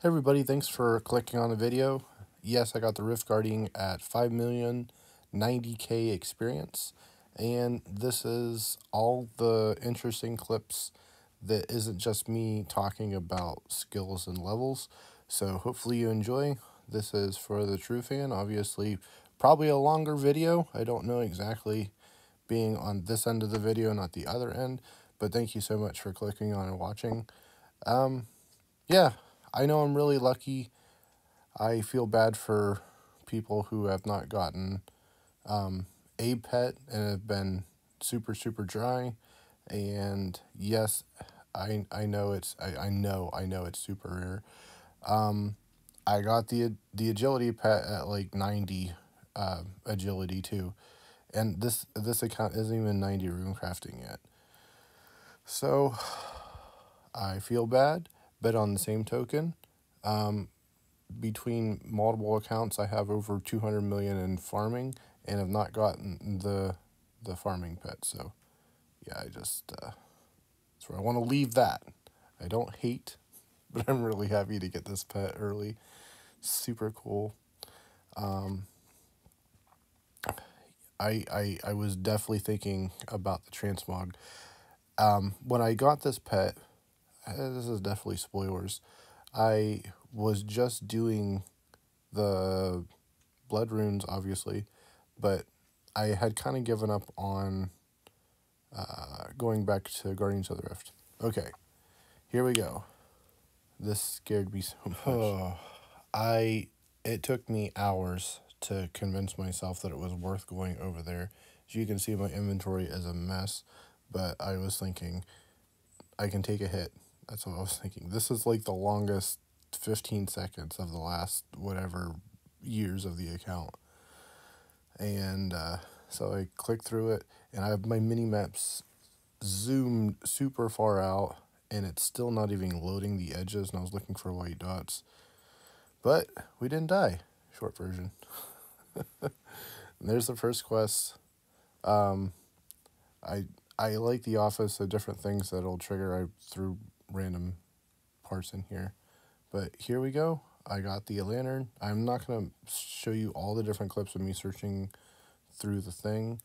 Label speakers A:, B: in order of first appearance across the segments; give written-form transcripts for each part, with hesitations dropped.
A: Hey everybody, thanks for clicking on the video. Yes, I got the Rift Guardian at 5,090,000 experience, and this is all the interesting clips that isn't just me talking about skills and levels. So hopefully you enjoy. This is for the true fan. Obviously, probably a longer video. I don't know exactly being on this end of the video, not the other end, but thank you so much for clicking on and watching. Yeah, I know I'm really lucky. I feel bad for people who have not gotten a pet and have been super dry. And yes, I know it's super rare. I got the agility pet at like 90 agility too, and this account isn't even 90 rune crafting yet. So I feel bad, but on the same token, between multiple accounts, I have over 200 million in farming and have not gotten the farming pet. So yeah, that's where I want to leave that. I don't hate, but I'm really happy to get this pet early. Super cool. I was definitely thinking about the transmog. When I got this pet, this is definitely spoilers. I was just doing the blood runes, obviously, but I had kind of given up on going back to Guardians of the Rift. Okay, here we go. This scared me so much. It took me hours to convince myself that it was worth going over there. As you can see, my inventory is a mess, but I was thinking I can take a hit. That's what I was thinking. This is like the longest 15 seconds of the last whatever years of the account. And so I clicked through it, and I have my mini maps zoomed super far out, and it's still not even loading the edges, and I was looking for white dots. But we didn't die. Short version. And there's the first quest. I like the office, the different things that'll trigger. I threw random parts in here. But here we go. I got the lantern. I'm not going to show you all the different clips of me searching through the thing,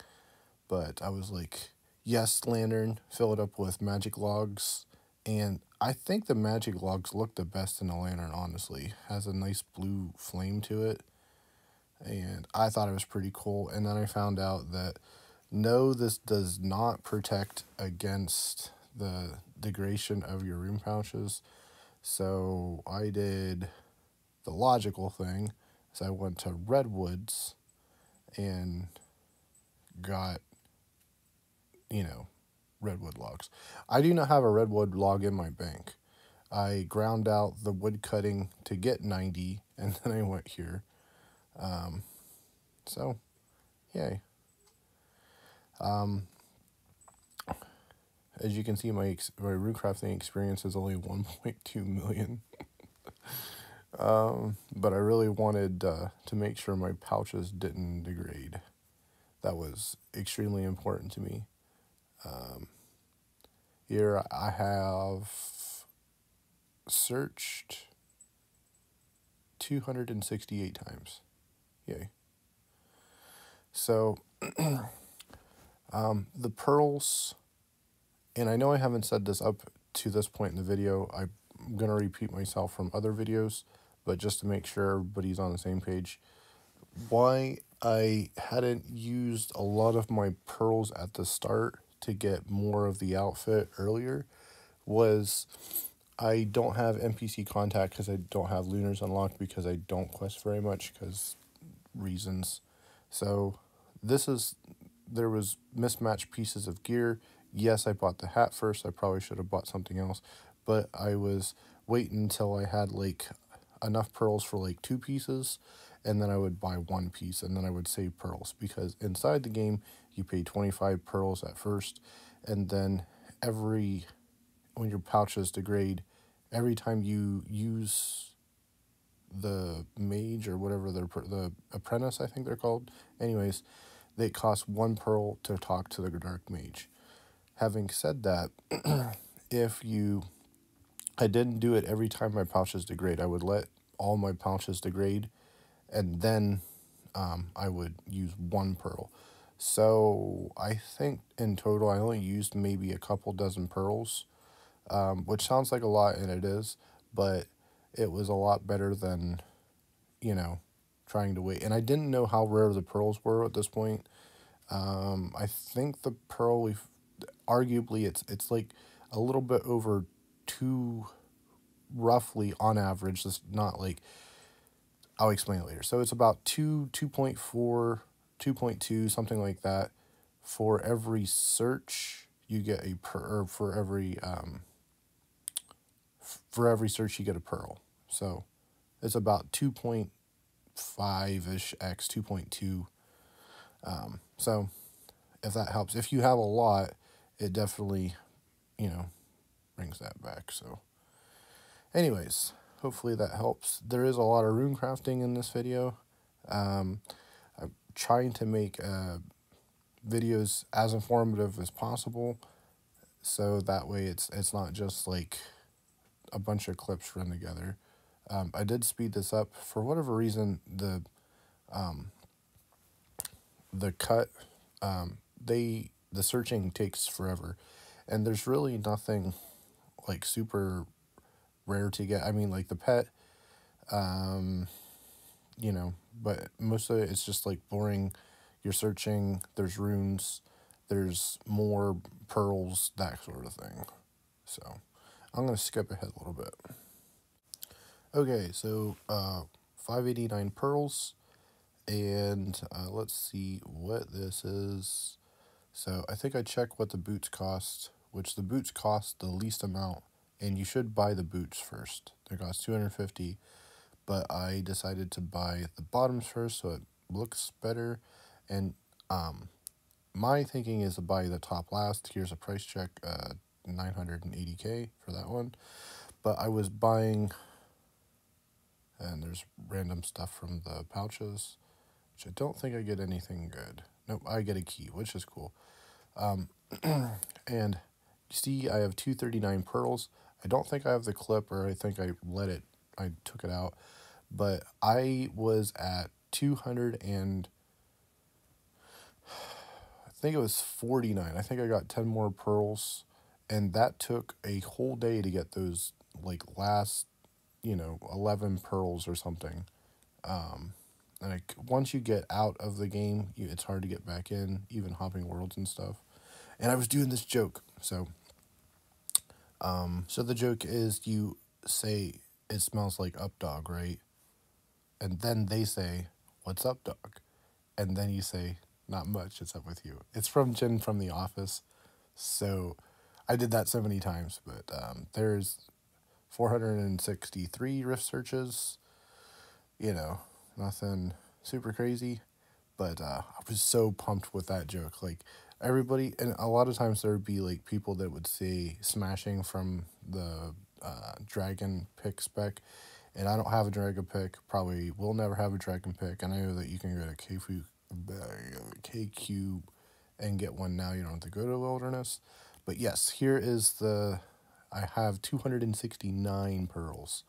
A: but I was like, yes, lantern, fill it up with magic logs. And I think the magic logs look the best in the lantern, honestly. Has a nice blue flame to it. And I thought it was pretty cool. And then I found out that no, this does not protect against the degradation of your rune pouches. So I did the logical thing. So I went to Redwoods and got, redwood logs. I do not have a redwood log in my bank. I ground out the wood cutting to get 90, and then I went here. So, yay. As you can see, my rune crafting experience is only 1.2 million. But I really wanted to make sure my pouches didn't degrade. That was extremely important to me. Here I have searched 268 times. Yay. So, the pearls, and I know I haven't said this up to this point in the video. I'm going to repeat myself from other videos, but just to make sure everybody's on the same page. Why I hadn't used a lot of my pearls at the start to get more of the outfit earlier was I don't have NPC contact because I don't have lunars unlocked because I don't quest very much because reasons. So there was mismatched pieces of gear. Yes, I bought the hat first. I probably should have bought something else, but I was waiting until I had like enough pearls for like 2 pieces, and then I would buy 1 piece, and then I would save pearls, because inside the game you pay 25 pearls at first, and then when your pouches degrade, every time you use the mage or whatever, the apprentice, I think they're called, anyways, they cost 1 pearl to talk to the dark mage. Having said that, if you I didn't do it every time my pouches degrade. I would let all my pouches degrade, and then I would use one pearl. So I think in total I only used maybe a couple dozen pearls, which sounds like a lot, and it is, but it was a lot better than, you know, trying to wait. And I didn't know how rare the pearls were at this point. I think the pearl, arguably it's like a little bit over two, roughly on average. This not like, I'll explain it later. So it's about 2.4, 2.2, something like that. For every search, you get a per. Or for every search, you get a pearl. So it's about 2.5 ish x 2.2. So if that helps, if you have a lot, it definitely, brings that back. So, anyways, hopefully that helps. There is a lot of rune crafting in this video. I'm trying to make videos as informative as possible, so that way it's not just like a bunch of clips run together. I did speed this up for whatever reason. The cut, the searching takes forever, and there's really nothing like super rare to get. I mean, like the pet, but most of it's just like boring. You're searching, there's runes, there's more pearls, that sort of thing. So I'm going to skip ahead a little bit. Okay, so 589 pearls, and let's see what this is. So I think I checked what the boots cost, which the boots cost the least amount, and you should buy the boots first. They cost 250, but I decided to buy the bottoms first so it looks better. And my thinking is to buy the top last. Here's a price check, 980K for that one. But I was buying, and there's random stuff from the pouches, which I don't think I get anything good. Nope, I get a key, which is cool. And you see I have 239 pearls. I don't think I have the clip, or I think I took it out. But I was at 200 and I think it was 49. I think I got 10 more pearls, and that took a whole day to get those like last, 11 pearls or something. And once you get out of the game, it's hard to get back in, even hopping worlds and stuff. And I was doing this joke, so the joke is you say it smells like up dog, right? And then they say, "What's up, dog?" And then you say, "Not much, it's up with you." It's from Jen from The Office. So I did that so many times, but there's 463 rift searches. Nothing super crazy, but I was so pumped with that joke. Like, everybody, and a lot of times there would be like people that would say smashing from the dragon pick spec, and I don't have a dragon pick, probably will never have a dragon pick, and I know that you can go to KQ and get one now. You don't have to go to Wilderness. But yes, here is I have 269 pearls.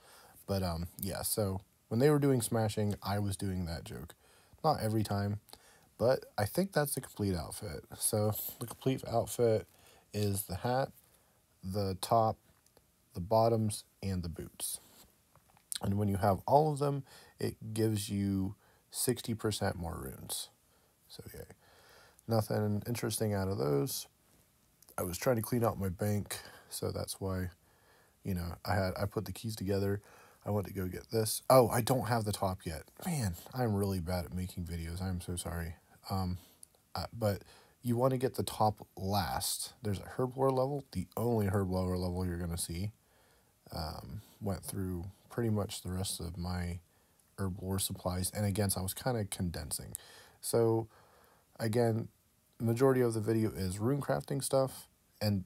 A: But yeah, so when they were doing smashing, I was doing that joke. Not every time, but I think that's the complete outfit. So the complete outfit is the hat, the top, the bottoms, and the boots. And when you have all of them, it gives you 60% more runes. So yeah, nothing interesting out of those. I was trying to clean out my bank, so that's why, I put the keys together. I went to go get this. Oh, I don't have the top yet. Man, I'm really bad at making videos. I'm so sorry. But you want to get the top last. There's a herb lore level, the only herb lore level you're going to see. Went through pretty much the rest of my herb lore supplies, and again, so I was kind of condensing. So again, majority of the video is rune crafting stuff, and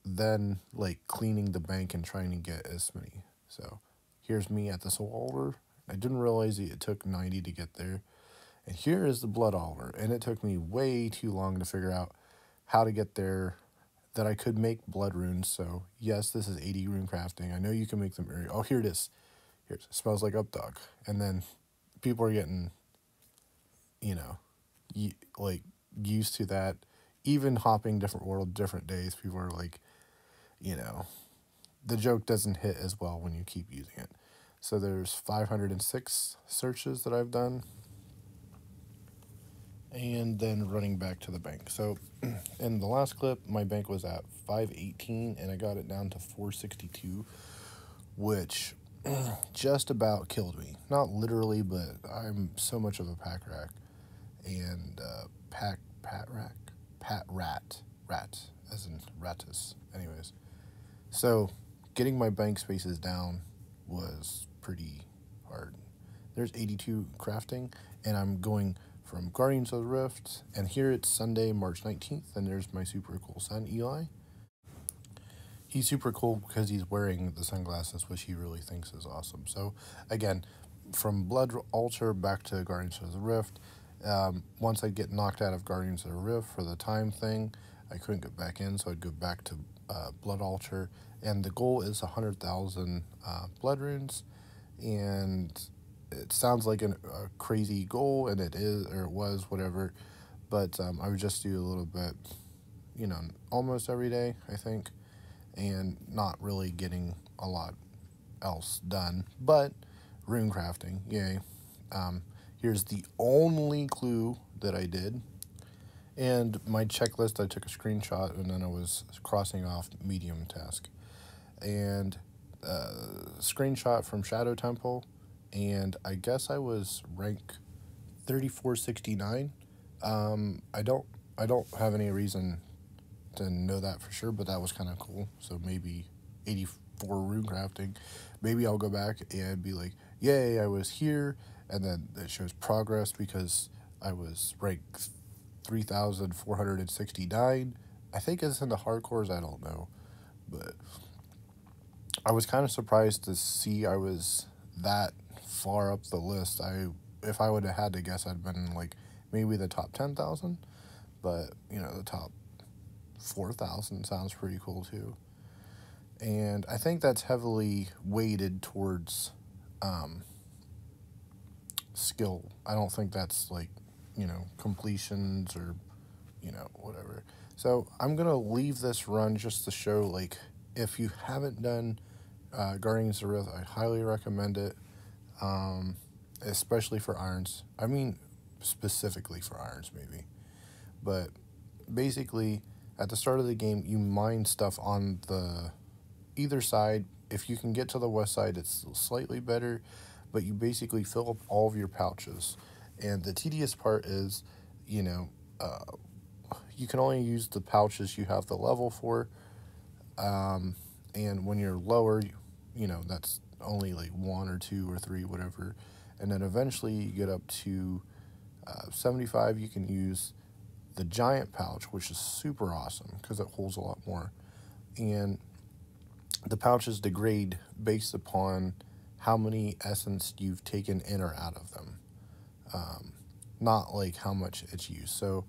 A: then like cleaning the bank and trying to get as many. So here's me at the soul altar. I didn't realize it took 90 to get there. And here is the blood altar, and it took me way too long to figure out how to get there that I could make blood runes. So yes, this is 80 rune crafting. I know you can make them very, oh, here it is. It smells like up dog. And then people are getting, you know, like used to that. Even hopping different world, different days, people are like, you know, the joke doesn't hit as well when you keep using it. So there's 506 searches that I've done. And then running back to the bank. So in the last clip, my bank was at 518 and I got it down to 462, which just about killed me. Not literally, but I'm so much of a pack rack and rat as in ratus. Anyways, so getting my bank spaces down was pretty hard. There's 82 crafting, and I'm going from Guardians of the Rift, and here it's Sunday, March 19th, and there's my super cool son, Eli. He's super cool because he's wearing the sunglasses, which he really thinks is awesome. So, again, from Blood Altar back to Guardians of the Rift, once I'd get knocked out of Guardians of the Rift for the time thing, I couldn't get back in, so I'd go back to Blood Altar, and the goal is 100,000 blood runes, and it sounds like a crazy goal, and it is, or it was, whatever, but I would just do a little bit, you know, almost every day, I think, and not really getting a lot else done, but rune crafting, yay. Here's the only clue that I did, and my checklist, I took a screenshot, and then I was crossing off medium task, and screenshot from Shadow Temple, and I guess I was rank 3469. I don't have any reason to know that for sure, but that was kind of cool. So maybe 84 rune crafting. Maybe I'll go back and be like, yay, I was here, and then it shows progress because I was rank 3469. I think it's in the hardcores, I don't know, but I was kind of surprised to see I was that far up the list. If I would have had to guess, I'd been in like maybe the top 10,000, but you know, the top 4,000 sounds pretty cool too. And I think that's heavily weighted towards skill. I don't think that's like, you know, completions or, you know, whatever. So I'm gonna leave this run just to show, like, if you haven't done Guardians of the Rift, I highly recommend it, especially for irons. I mean, specifically for irons, maybe. But basically, at the start of the game, you mine stuff on the either side. If you can get to the west side, it's slightly better, but you basically fill up all of your pouches. And the tedious part is, you know, you can only use the pouches you have the level for. And when you're lower, you know, that's only like 1 or 2 or 3, whatever. And then eventually you get up to 75, you can use the giant pouch, which is super awesome because it holds a lot more. And the pouches degrade based upon how many essence you've taken in or out of them, not like how much it's used. So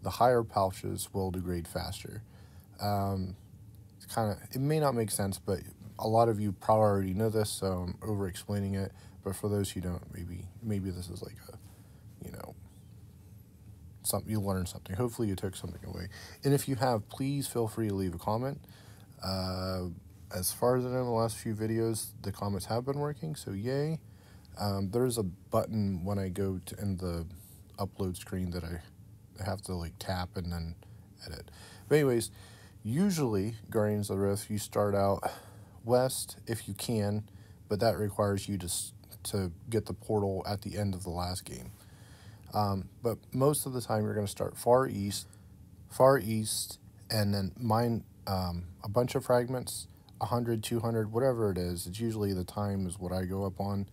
A: the higher pouches will degrade faster. It may not make sense, but a lot of you probably already know this, so I'm over explaining it. But for those who don't, maybe this is like a, you know, something you learned something. Hopefully you took something away. And if you have, please feel free to leave a comment. As far as I know, in the last few videos, the comments have been working, so yay. There's a button when I go to in the upload screen that I have to like tap and then edit. But anyways, usually Guardians of the Rift, you start out west if you can, but that requires you to get the portal at the end of the last game. But most of the time you're going to start far east, and then mine a bunch of fragments, 100, 200, whatever it is. It's usually the time is what I go up on.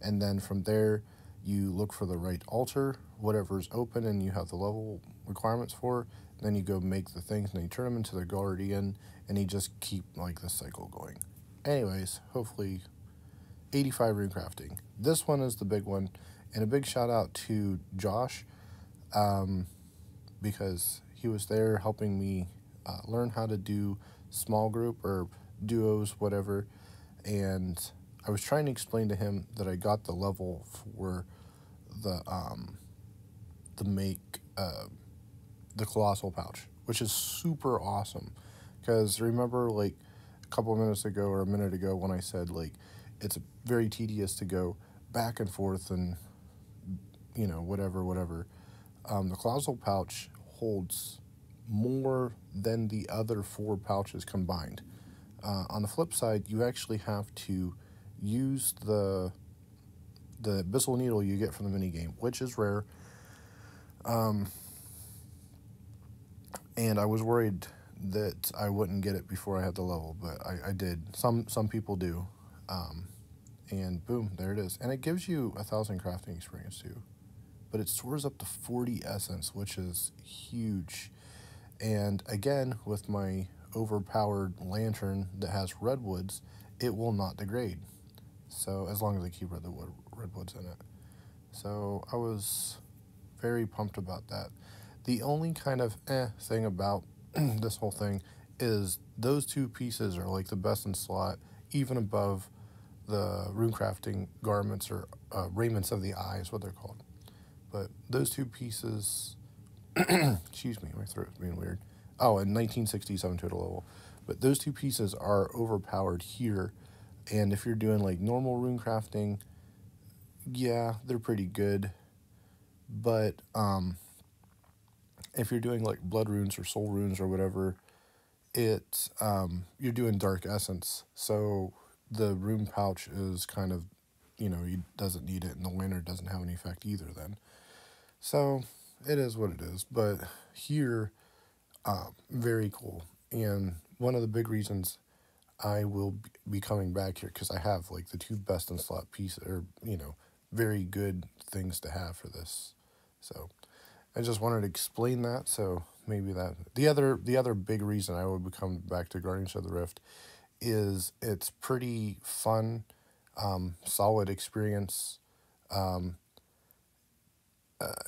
A: And then from there, you look for the right altar, whatever's open and you have the level requirements for. Then you go make the things and you turn them into the guardian, and you just keep like the cycle going. Anyways, hopefully 85 rune crafting. This one is the big one, and a big shout out to Josh, because he was there helping me learn how to do small group or duos, whatever. And I was trying to explain to him that I got the level for the make the colossal pouch, which is super awesome. Because remember, like a couple of minutes ago or a minute ago, when I said like it's very tedious to go back and forth and whatever. The colossal pouch holds more than the other four pouches combined. On the flip side, you actually have to use the abyssal needle you get from the mini game, which is rare. And I was worried that I wouldn't get it before I had the level, but I did. Some people do. And boom, there it is. And it gives you 1,000 crafting experience too. But it stores up to 40 essence, which is huge. And again, with my overpowered lantern that has redwoods, it will not degrade. So as long as I keep redwoods in it. So I was very pumped about that. The only kind of thing about this whole thing is those two pieces are like the best in slot, even above the runecrafting garments or raiments of the eye is what they're called. But those two pieces, excuse me, my throat's being weird. Oh, and 1967 total level. But those two pieces are overpowered here. And if you're doing like normal runecrafting, yeah, they're pretty good. But if you're doing like blood runes or soul runes or whatever, it you're doing dark essence. So the rune pouch is kind of, he doesn't need it, and the lantern doesn't have any effect either then. So it is what it is. But here, very cool. And one of the big reasons I will be coming back here, because I have like the two best in slot pieces, or very good things to have for this. So I just wanted to explain that. So maybe that the other big reason I would come back to Guardians of the Rift is it's pretty fun, solid experience.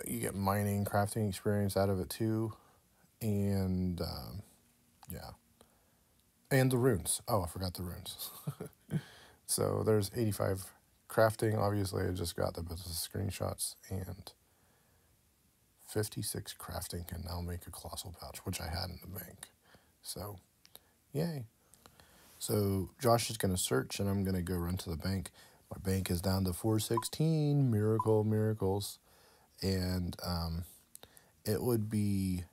A: You get mining, crafting experience out of it too, and yeah, and the runes. Oh, I forgot the runes. So there's 85 crafting. Obviously, I just got the bits of screenshots, and 56 crafting can now make a colossal pouch, which I had in the bank. So, yay. So Josh is going to search, and I'm going to go run to the bank. My bank is down to 416. Miracles. And it would be,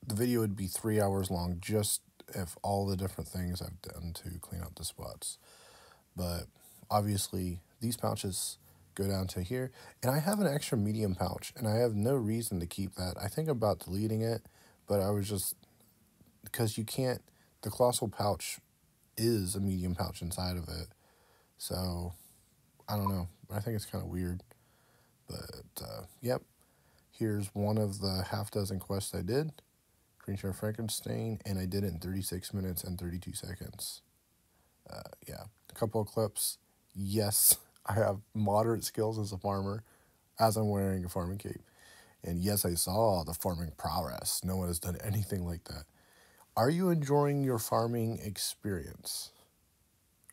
A: the video would be 3 hours long, just if all the different things I've done to clean up the spots. But obviously these pouches go down to here, and I have an extra medium pouch, and I have no reason to keep that. I think about deleting it, but I was just, because you can't, the colossal pouch is a medium pouch inside of it. So I don't know. I think it's kind of weird. But yep, here's one of the half dozen quests I did. Creature of Frankenstein, and I did it in 36 minutes and 32 seconds. Yeah, a couple of clips. Yes, I have moderate skills as a farmer, as I'm wearing a farming cape. And yes, I saw the farming prowess. No one has done anything like that. Are you enjoying your farming experience?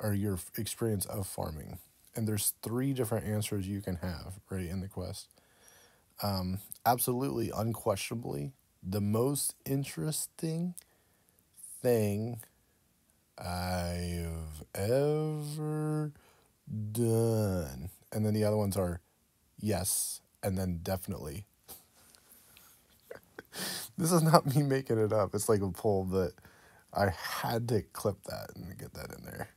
A: Or your experience of farming? And there's 3 different answers you can have right in the quest. Absolutely, unquestionably, the most interesting thing I've ever done. And then the other ones are yes, and then definitely. This is not me making it up. It's like a poll, but I had to clip that and get that in there.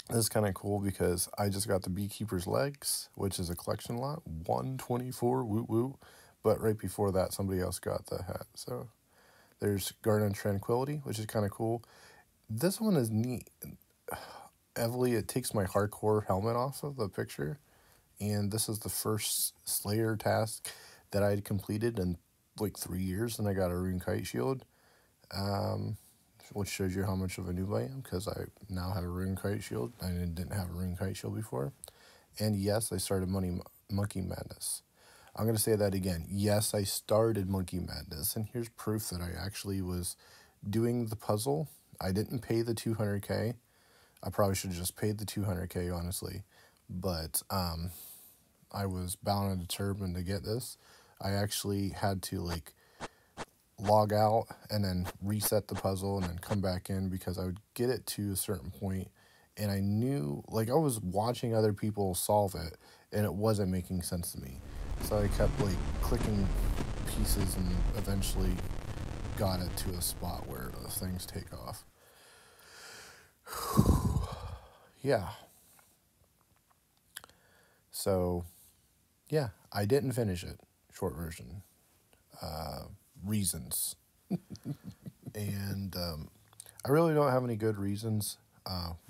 A: This is kind of cool because I just got the Beekeeper's Legs, which is a collection lot, 124, woo woo. But right before that, somebody else got the hat. So there's Garden of Tranquility, which is kind of cool. This one is neat. Heavily, it takes my hardcore helmet off of the picture. And this is the first Slayer task that I had completed in like 3 years, and I got a rune kite shield. Which shows you how much of a noob I am, because I now have a rune kite shield. I didn't have a rune kite shield before. And yes, I started Monkey Madness. I'm going to say that again. Yes, I started Monkey Madness, and here's proof that I actually was doing the puzzle. I didn't pay the 200K. I probably should have just paid the 200K, honestly. But I was bound and determined to get this. I actually had to, like, log out and then reset the puzzle and then come back in because I would get it to a certain point and I knew, like, I was watching other people solve it and it wasn't making sense to me. So I kept, like, clicking pieces and eventually got it to a spot where the things take off. Yeah. So, yeah, I didn't finish it. Short version. Reasons. And I really don't have any good reasons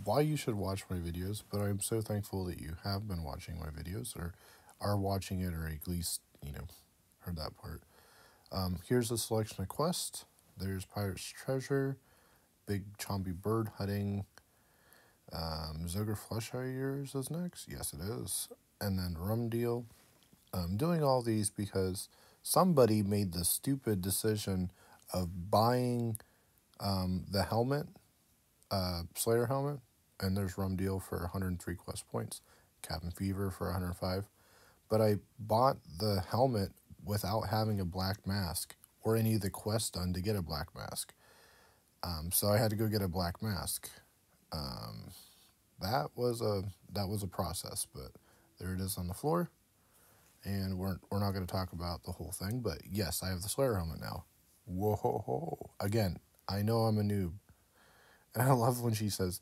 A: why you should watch my videos, but I'm so thankful that you have been watching my videos or are watching it or at least, heard that part. Here's a selection of quests. There's Pirate's Treasure, Big Chompy Bird Hunting, Zoger Fleshires is next. Yes, it is. And then Rum Deal. I'm doing all these because somebody made the stupid decision of buying the helmet, Slayer helmet, and there's Rum Deal for 103 quest points, Cabin Fever for 105. But I bought the helmet without having a black mask or any of the quests done to get a black mask. So I had to go get a black mask. That was a process, but there it is on the floor. And we're not going to talk about the whole thing, but yes, I have the Slayer helmet now. Whoa! Again, I know I'm a noob, and I love when she says,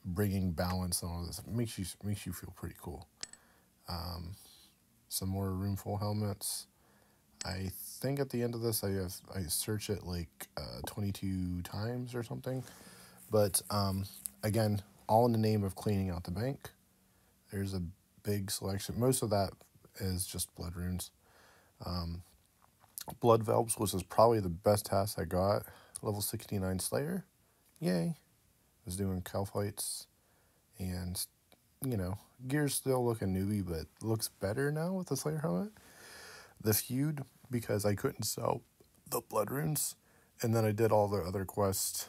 A: bringing balance and all this. It makes you feel pretty cool. Some more roomful helmets. I think at the end of this, I search it like 22 times or something. But again, all in the name of cleaning out the bank. There's a big selection. Most of that is just blood runes. Blood Velbs, which is probably the best task I got. Level 69 Slayer. Yay. Was doing cow fights. And, gear's still looking newbie, but looks better now with the Slayer helmet. The feud, because I couldn't sell the blood runes. And then I did all the other quests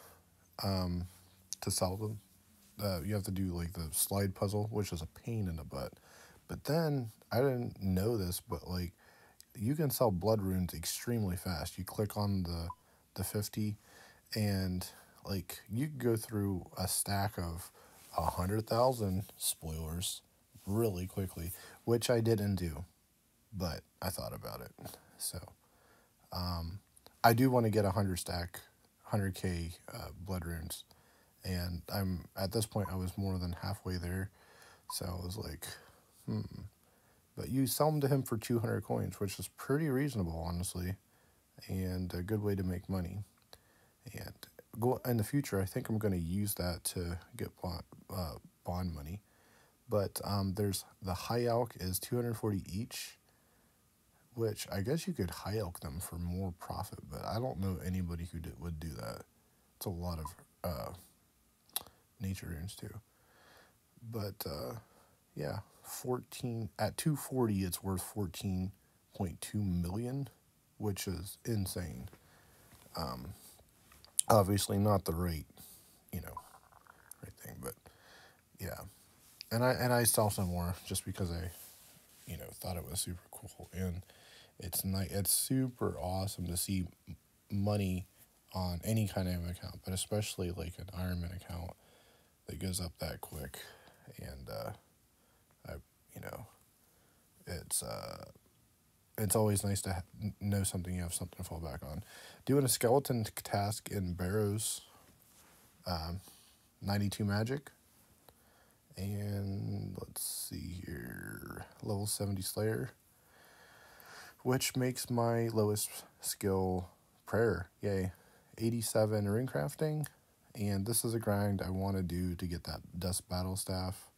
A: to sell them. You have to do, like, the slide puzzle, which is a pain in the butt. But then, I didn't know this, but, like, you can sell blood runes extremely fast. You click on the 50, and, like, you can go through a stack of 100,000 spoilers really quickly, which I didn't do, but I thought about it. So, I do want to get 100K blood runes. And at this point, I was more than halfway there. So I was like, But you sell them to him for 200 coins, which is pretty reasonable, honestly. And a good way to make money. And in the future, I think I'm going to use that to get bond money. But there's the high elk is 240 each, which I guess you could high elk them for more profit. But I don't know anybody who would do that. It's a lot of nature runes too. But yeah, 14 at 240 it's worth 14.2 million, which is insane. Obviously not the right thing, but yeah. And I sell some more just because I thought it was super cool, and it's super awesome to see money on any kind of account, but especially like an Ironman account that goes up that quick. And it's always nice to know something, you have something to fall back on. Doing a skeleton task in Barrows, 92 magic, and let's see here, level 70 Slayer, which makes my lowest skill prayer. Yay. 87 rune crafting, and this is a grind I want to do to get that dust battle staff.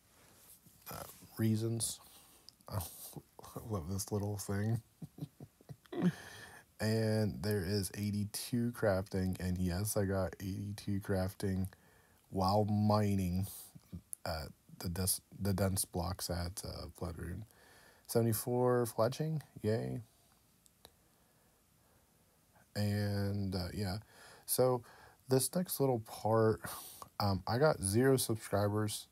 A: Reasons. I love this little thing. And there is 82 crafting, and yes, I got 82 crafting while mining the dense blocks at Blood Rune. 74 fledging, yay. And yeah, so this next little part, I got 0 subscribers,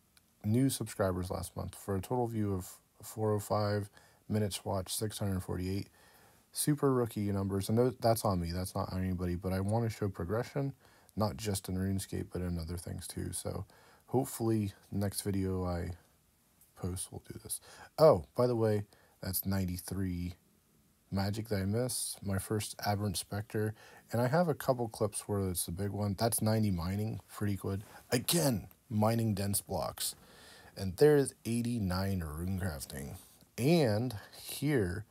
A: new subscribers last month for a total view of 405, minutes watched 648. Super rookie numbers, and that's on me, that's not on anybody, but I want to show progression, not just in RuneScape, but in other things too. So hopefully the next video I post will do this. Oh, by the way, that's 93 magic that I missed, my first Aberrant Spectre, and I have a couple clips where it's the big one. That's 90 mining, pretty good. Again, mining dense blocks. And there's 89 rune crafting. And here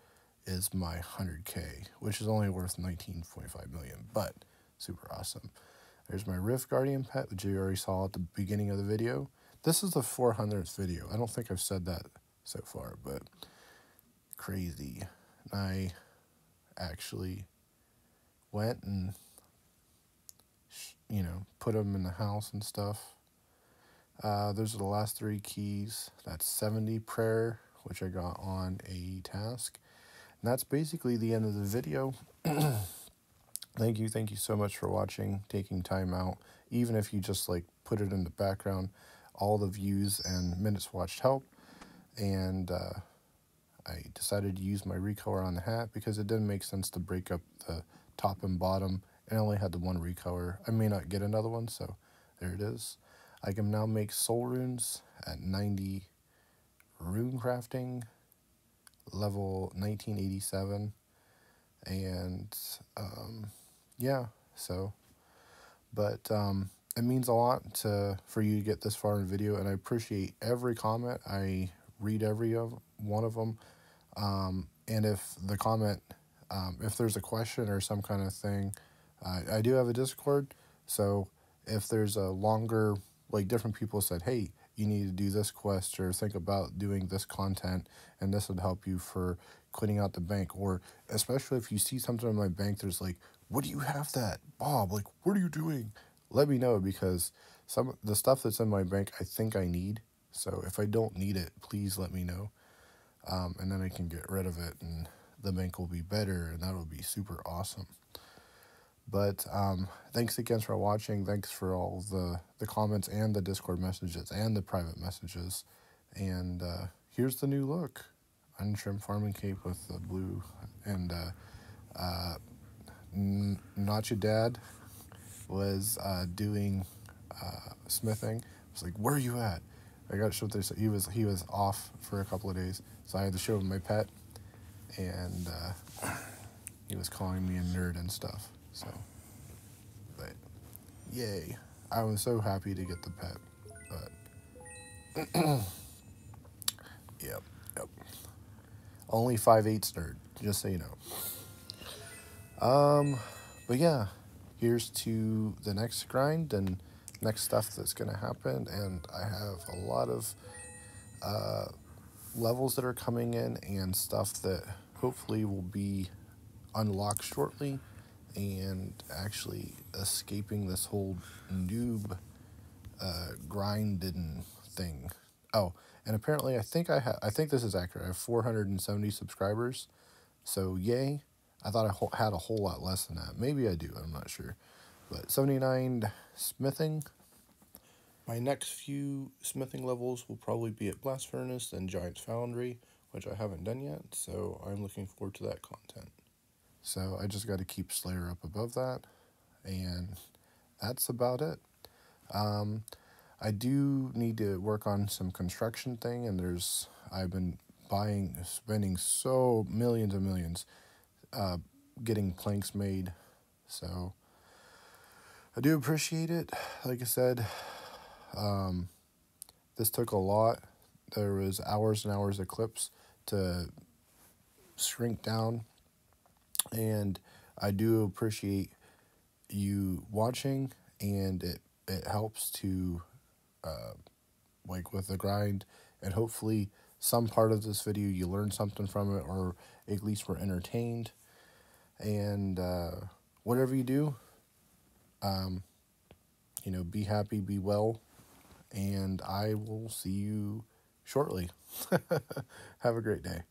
A: is my 100k, which is only worth 19.5 million, but super awesome. There's my Rift Guardian pet, which you already saw at the beginning of the video. This is the 400th video. I don't think I've said that so far, but crazy. I actually went and, put them in the house and stuff. Those are the last 3 keys. That's 70 prayer, which I got on a task. And that's basically the end of the video. Thank you so much for watching, taking time out. Even if you just put it in the background, all the views and minutes watched help. And I decided to use my recolor on the hat because it didn't make sense to break up the top and bottom, and I only had the 1 recolor. I may not get another one, so there it is. I can now make soul runes at 90 rune crafting, level 1987, and yeah, so, but it means a lot for you to get this far in video, and I appreciate every comment. I read every one of them, and if the comment, if there's a question or some kind of thing, I do have a Discord, so if there's a longer, different people said, hey, you need to do this quest or think about doing this content, and this would help you for cleaning out the bank, or especially if you see something in my bank, there's what do you have that, Bob? What are you doing? Let me know, because the stuff that's in my bank, I think I need. So if I don't need it, please let me know. And then I can get rid of it, and the bank will be better, and that will be super awesome. But thanks again for watching. Thanks for all the comments and the Discord messages and the private messages. And here's the new look. Hcim farming cape with the blue, and Not Your Dad was doing smithing. I was like, where are you at? I got to show this. He was off for a couple of days, so I had to show him my pet, and he was calling me a nerd and stuff. So, but yay! I was so happy to get the pet, but yep. Only 5'8" nerd, just so you know. But yeah, here's to the next grind and next stuff that's gonna happen, and I have a lot of levels that are coming in and stuff that hopefully will be unlocked shortly, and actually escaping this whole noob grinding thing. Oh, and apparently I think this is accurate. I have 470 subscribers, so yay. I thought I had a whole lot less than that. Maybe I do, I'm not sure. But 79 smithing. My next few smithing levels will probably be at Blast Furnace and Giant's Foundry, which I haven't done yet, so I'm looking forward to that content. So I just got to keep Slayer up above that, and that's about it. I do need to work on some construction thing, and I've been spending so millions and millions getting planks made, so I do appreciate it. Like I said, this took a lot. There was hours and hours of clips to shrink down, and I do appreciate you watching, and it helps to with the grind, and hopefully some part of this video you learn something from it, or at least were entertained. And whatever you do, be happy, be well, and I will see you shortly. Have a great day.